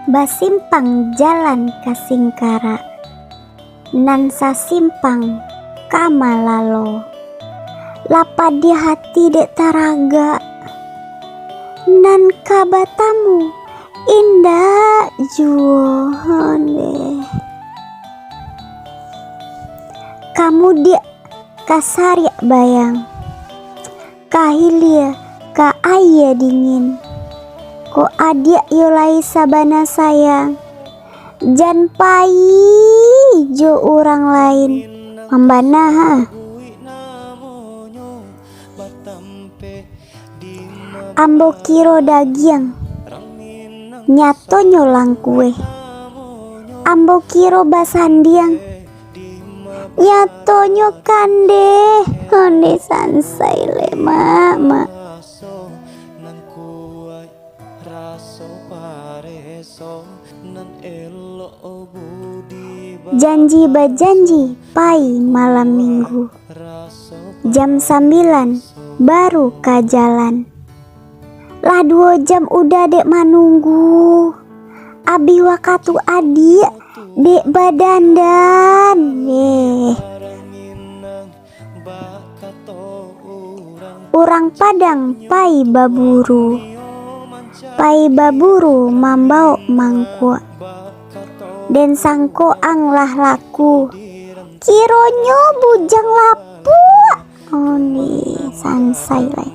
Basimpang jalan kasingkara, nan sasimpang kamalalo. Lapad di hati dek taraga, nan kabatamu indah juhone. Kamu dia kasarya bayang, kahilia ka aya dingin. Ko adia yolai sabana sayang, jan pai jo orang lain membana ha. Ambo kiro dagiang nyato nyolang kue, ambo kiro basandiang nyato nyokande honde sansai le mama. Janji bajanji pai malam minggu, jam 9 baru ka jalan. Lah 2 jam udah dek manunggu, abi wakatu adik dek badandan Orang Padang pai baburu, pai baburu mambau mangkuk, den sangko anglah laku, kironyo bujang lapu. Oh nih sansai lai.